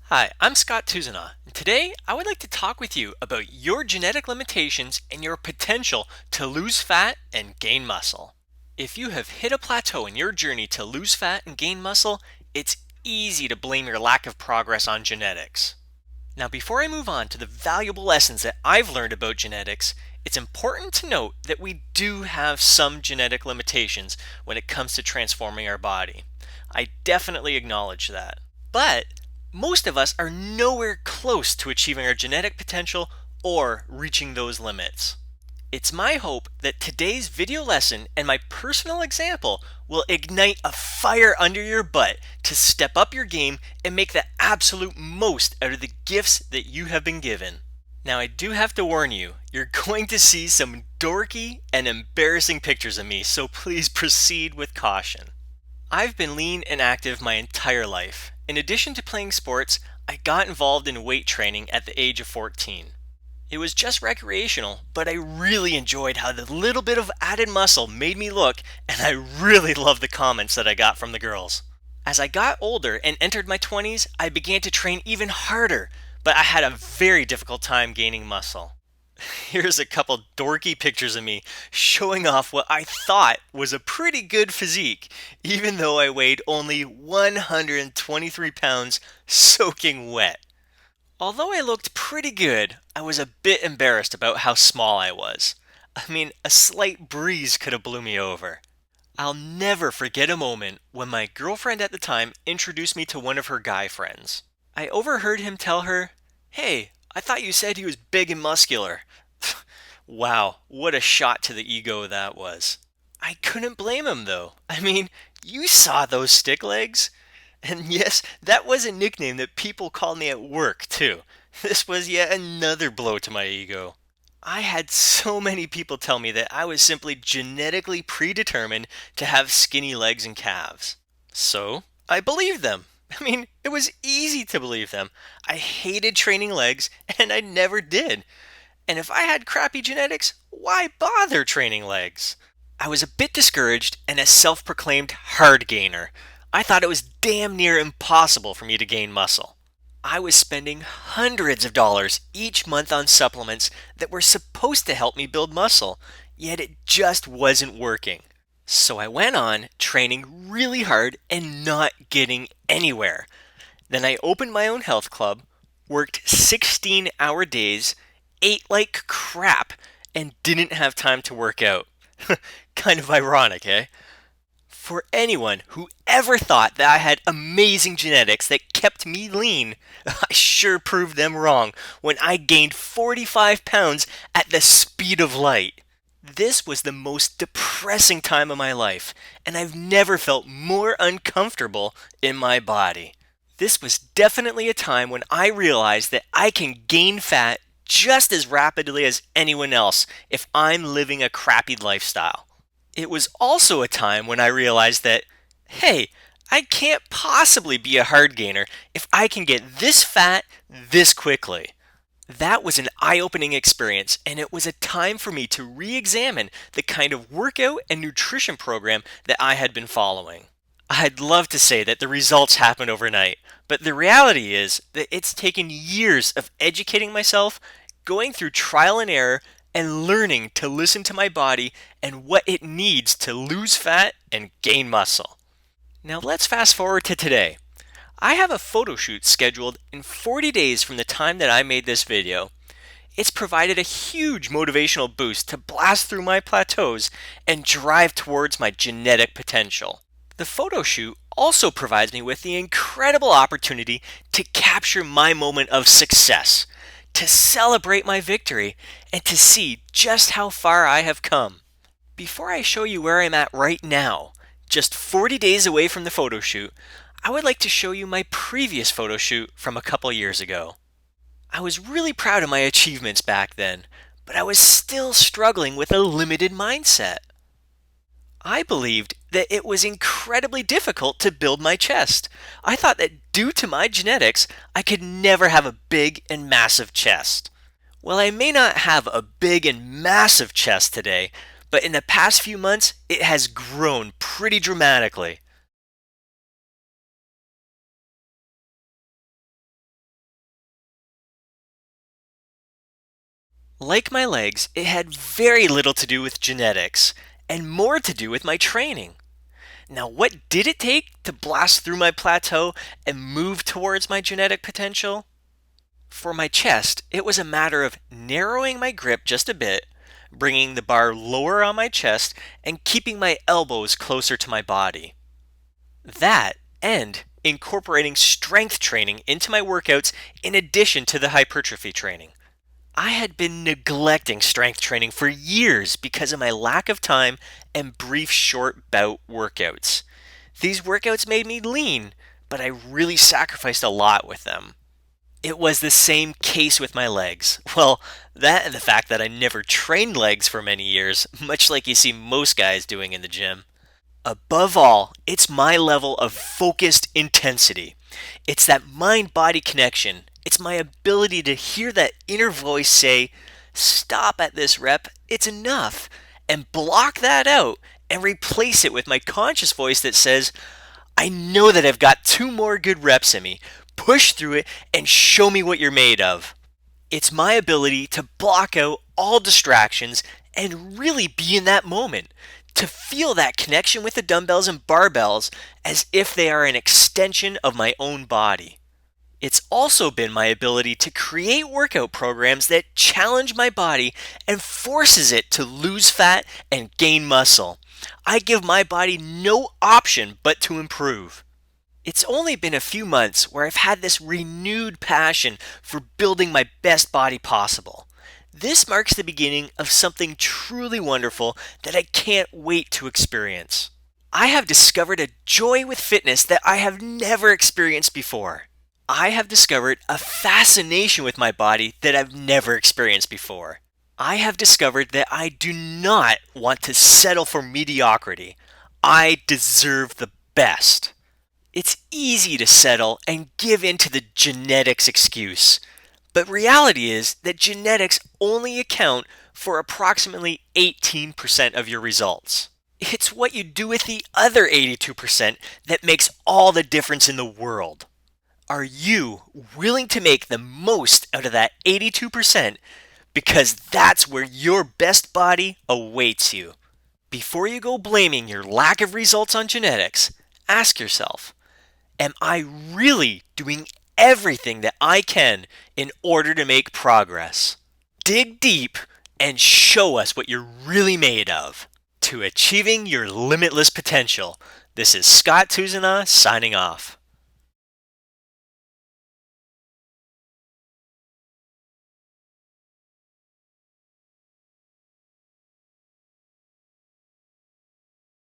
Hi, I'm Scott Tuzana, and today I would like to talk with you about your genetic limitations and your potential to lose fat and gain muscle. If you have hit a plateau in your journey to lose fat and gain muscle, it's easy to blame your lack of progress on genetics. Now, before I move on to the valuable lessons that I've learned about genetics, it's important to note that we do have some genetic limitations when it comes to transforming our body. I definitely acknowledge that. But most of us are nowhere close to achieving our genetic potential or reaching those limits. It's my hope that today's video lesson and my personal example will ignite a fire under your butt to step up your game and make the absolute most out of the gifts that you have been given. Now, I do have to warn you, you're going to see some dorky and embarrassing pictures of me, so please proceed with caution. I've been lean and active my entire life. In addition to playing sports, I got involved in weight training at the age of 14. It was just recreational, but I really enjoyed how the little bit of added muscle made me look, and I really loved the comments that I got from the girls. As I got older and entered my 20s, I began to train even harder, but I had a very difficult time gaining muscle. Here's a couple dorky pictures of me showing off what I thought was a pretty good physique, even though I weighed only 123 pounds soaking wet. Although I looked pretty good, I was a bit embarrassed about how small I was. I mean, a slight breeze could have blew me over. I'll never forget a moment when my girlfriend at the time introduced me to one of her guy friends. I overheard him tell her, "Hey, I thought you said he was big and muscular." Wow, what a shot to the ego that was. I couldn't blame him though. I mean, you saw those stick legs? And yes, that was a nickname that people called me at work too. This was yet another blow to my ego. I had so many people tell me that I was simply genetically predetermined to have skinny legs and calves. So, I believed them. I mean, it was easy to believe them. I hated training legs, and I never did. And if I had crappy genetics, why bother training legs? I was a bit discouraged and a self proclaimed hard gainer. I thought it was damn near impossible for me to gain muscle. I was spending hundreds of dollars each month on supplements that were supposed to help me build muscle, yet it just wasn't working. So I went on training really hard and not getting anywhere. Then I opened my own health club, worked 16-hour days, ate like crap, and didn't have time to work out. Kind of ironic, eh? For anyone who ever thought that I had amazing genetics that kept me lean, I sure proved them wrong when I gained 45 pounds at the speed of light. This was the most depressing time of my life, and I've never felt more uncomfortable in my body. This was definitely a time when I realized that I can gain fat just as rapidly as anyone else if I'm living a crappy lifestyle. It was also a time when I realized that, hey, I can't possibly be a hard gainer if I can get this fat this quickly. That was an eye-opening experience, and it was a time for me to re-examine the kind of workout and nutrition program that I had been following. I'd love to say that the results happened overnight, but the reality is that it's taken years of educating myself, going through trial and error, and learning to listen to my body and what it needs to lose fat and gain muscle. Now let's fast forward to today. I have a photo shoot scheduled in 40 days from the time that I made this video. It's provided a huge motivational boost to blast through my plateaus and drive towards my genetic potential. The photo shoot also provides me with the incredible opportunity to capture my moment of success, to celebrate my victory, and to see just how far I have come. Before I show you where I'm at right now, just 40 days away from the photo shoot, I would like to show you my previous photo shoot from a couple years ago. I was really proud of my achievements back then, but I was still struggling with a limited mindset. I believed that it was incredibly difficult to build my chest. I thought that due to my genetics, I could never have a big and massive chest. Well, I may not have a big and massive chest today, but in the past few months, it has grown pretty dramatically. Like my legs, it had very little to do with genetics and more to do with my training. Now, what did it take to blast through my plateau and move towards my genetic potential? For my chest, it was a matter of narrowing my grip just a bit, bringing the bar lower on my chest, and keeping my elbows closer to my body. That, and incorporating strength training into my workouts in addition to the hypertrophy training. I had been neglecting strength training for years because of my lack of time and brief short bout workouts. These workouts made me lean, but I really sacrificed a lot with them. It was the same case with my legs. Well, that and the fact that I never trained legs for many years, much like you see most guys doing in the gym. Above all, it's my level of focused intensity. It's that mind body connection. It's my ability to hear that inner voice say, "Stop at this rep, it's enough," and block that out and replace it with my conscious voice that says, "I know that I've got 2 more good reps in me. Push through it and show me what you're made of." It's my ability to block out all distractions and really be in that moment, to feel that connection with the dumbbells and barbells as if they are an extension of my own body. It's also been my ability to create workout programs that challenge my body and forces it to lose fat and gain muscle. I give my body no option but to improve. It's only been a few months where I've had this renewed passion for building my best body possible. This marks the beginning of something truly wonderful that I can't wait to experience. I have discovered a joy with fitness that I have never experienced before. I have discovered a fascination with my body that I've never experienced before. I have discovered that I do not want to settle for mediocrity. I deserve the best. It's easy to settle and give in to the genetics excuse. But reality is that genetics only account for approximately 18% of your results. It's what you do with the other 82% that makes all the difference in the world. Are you willing to make the most out of that 82%? Because that's where your best body awaits you. Before you go blaming your lack of results on genetics, ask yourself, am I really doing everything that I can in order to make progress? Dig deep and show us what you're really made of. To achieving your limitless potential, this is Scott Tuzana signing off.